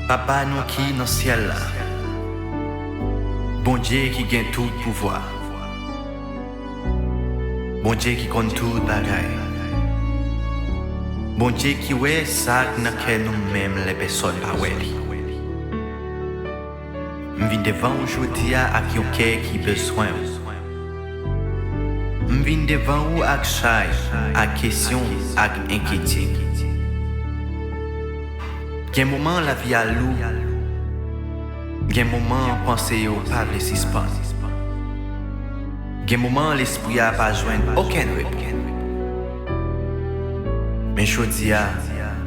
Papa nous qui dans le ciel là. Bon Dieu qui gagne tout pouvoir. Bon Dieu qui compte tout bagaille. Bon Dieu qui ouais ça que nous-mêmes les personnes pas ouais. Je viens devant aujourd'hui avec un cœur qui besoin. Je viens devant vous avec chai, avec question, avec inquiétude. Il y a un moment la vie à loup. Il y a un moment penser au pas de suspens. Il y a un moment l'esprit a pas joindre aucune réponse. Mais je dis à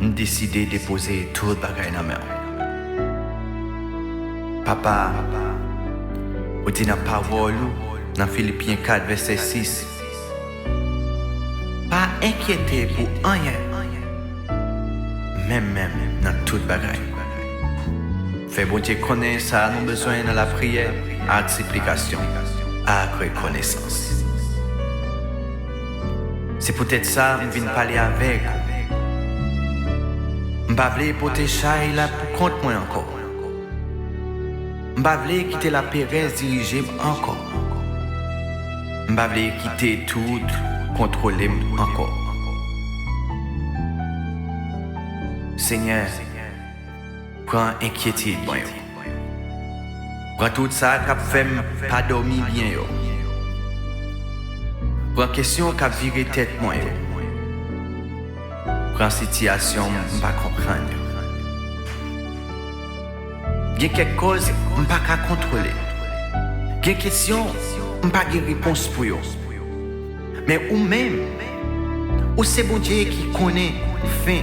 décidé de déposer tout le bagage dans la main. Papa, vous dites dans la parole, dans Philippiens 4, verset 6. Pas inquiété pour rien. Même dans tout bagage. Fait bon Dieu connaître ça, nous besoin dans la prière, avec supplication, avec reconnaissance. C'est peut-être ça que je viens parler avec vous. Je ne veux pas porter chai là pour compte moi encore. Je ne veux pas quitter la Pérez diriger encore. Je ne veux pas quitter tout, contrôler encore. Seigneur, prends inquiétude, moi. Prends tout ça qui fait pas dormir bien. Prends question qui vire tête, moi. Prends situation, je ne pas comprendre. Il y a quelque chose que je ne peux pas contrôler. Il y a une question que je ne peux pas de réponse pour eux. Mais ou même, ou c'est bon Dieu qui connaît fin.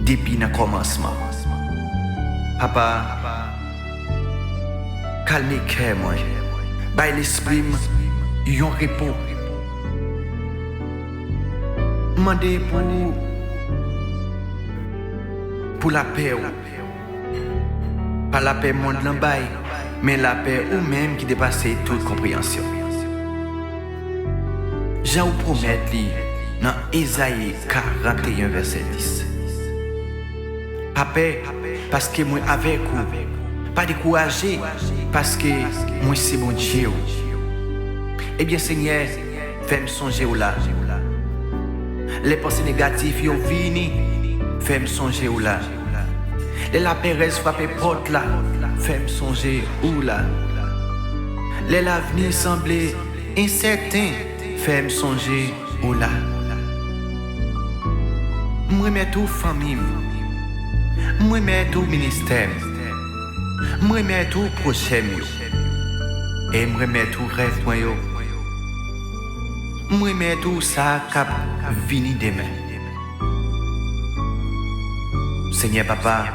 Depuis le commencement. Papa, calmez le cœur, moi. Baille l'esprit, yon repos. Demandez pour la paix. Pas la paix monde l'en baille, mais la paix ou même qui dépasse toute compréhension. Je vous promets dans Ésaïe 41, verset 10. Papa, parce que moi avec vous, pas découragé, parce que moi c'est mon Dieu. Eh bien Seigneur, fais-moi songer au là. Les pensées négatives sont venues, fais-moi songer au là. Les la Pérez frappent porte là, fais-moi songer où là. Les l'avenir semblait incertain, fais-moi songer où là. Moi mets tout famille. Moi mets tout ministère. Moi mets tout prochain. Et moi mets tout rêve. Moi mets tout ça cap vini demain. Seigneur Papa,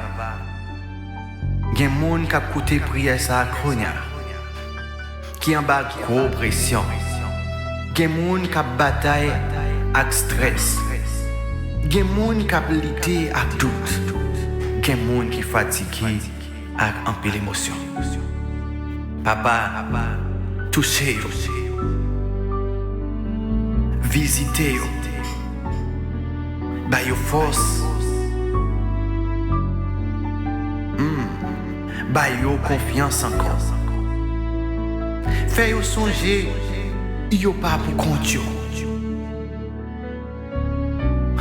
il y a des gens qui ont écouté prière ça Konya, qui en bas gros pression. Il y a des gens qui ont bataille avec stress. Il y a des gens qui ont lutté avec doute. Il y a des gens qui sont fatigués avec un peu d'émotion. Papa, touchez-vous. Visitez-vous. Baillez force. Baillez confiance encore. Faites-vous songer. Il n'y a pas pour compter.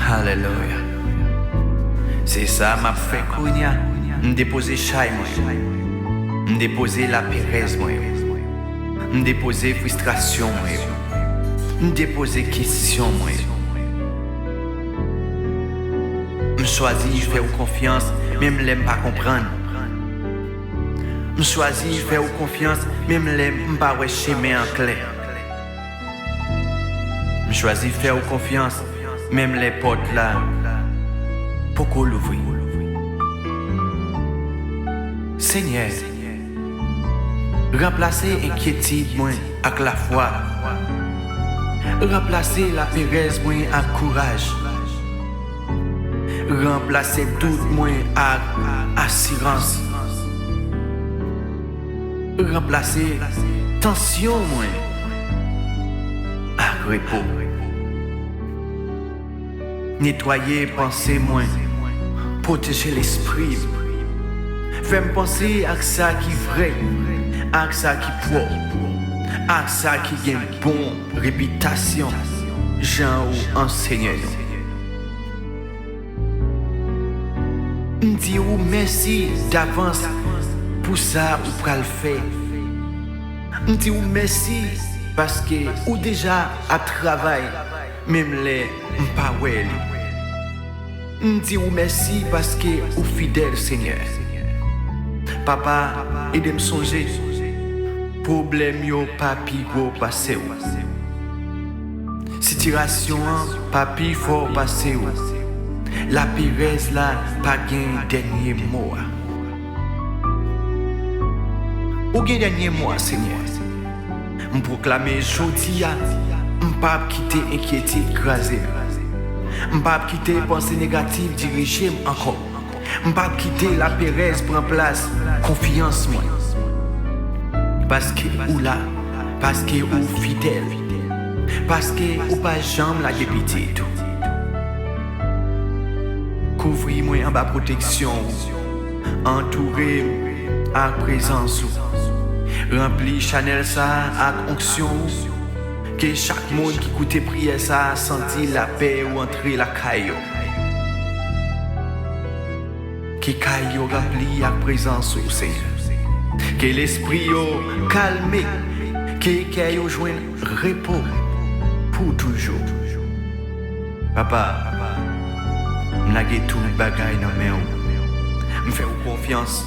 Alléluia. C'est ça m'a fait Konya. Me déposer chai moi. Me déposer la Pérez moi. Me déposer frustration moi. Me déposer question moi. Me choisir faire confiance même l'aime pas comprendre. Me choisir faire confiance même l'aime pas ouais chemin en clair. Me choisir faire confiance même les portes là pour qu'on l'ouvre. Seigneur, remplacez inquiétude moi avec la foi. Remplacez la Pérez moi avec courage. Remplacez doute moi avec assurance. Remplacez tension moi avec repos. Nettoyer pensée moi protéger l'esprit. Fais-moi penser à ça qui est vrai, à ça qui est propre, à ça qui a une bonne réputation, Jean ou enseignant. M'di ou merci d'avance pour ça ou pour le faire. M'di ou merci parce que ou déjà à travail, même les m'pas ouais. M'di ou merci parce que ou fidèle Seigneur. Papa, aide-moi songer. Problème yo papi gros passé ou. Situation papi fort passé ou. La Pérez là pas gain dernier mot. Ou gain dernier mot Seigneur. M'proclamer jodi a, m'pas quitter inquiété écrasé. M'pas quitter pensée négative diriger encore. M'pas quitter la Pérez prend place confiance moi. Parce que ou là, parce que ou fidèle. Parce que ou pas jambe la dépité tout. Couvrir-moi en bas protection, entouré à présence, rempli Chanel ça à onction, que chaque monde qui écoute prière ça senti la paix ou entrer la caillou. Que caillou rempli à présence au Seigneur. Que l'esprit yo calmé, que caillou joigne repos pour toujours. Papa, m'lage tout bagay nan men ou. M'fè ou confiance.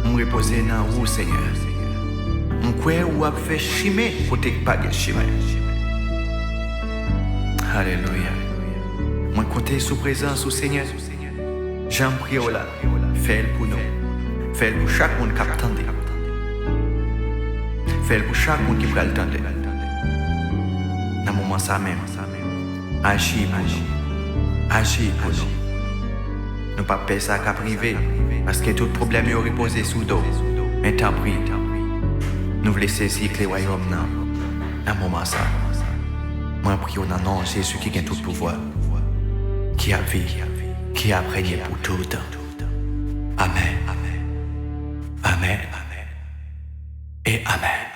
M'reposer nan ou Seigneur. M'kwe ou ap fè chimè kote pa gen chimè. Alléluia. Moi compter sous présence au Seigneur. J'en prie au là. Fais-le pour nous. Fais-le pour chaque monde qui attend. Fais-le pour chaque monde qui peut attendre. Dans le moment ça même. Agis pour nous. Agis pour nous. Nous pas faire ça qu'à privé. Parce que tout problème est reposé sous dos. Mais t'en prie. Nous voulons saisir les royaumes dans le moment ça. Moi prie au nom de Jésus qui a tout le pouvoir. Qui a vie. Qui a régné pour tout le temps. Amen. Amen. Et Amen.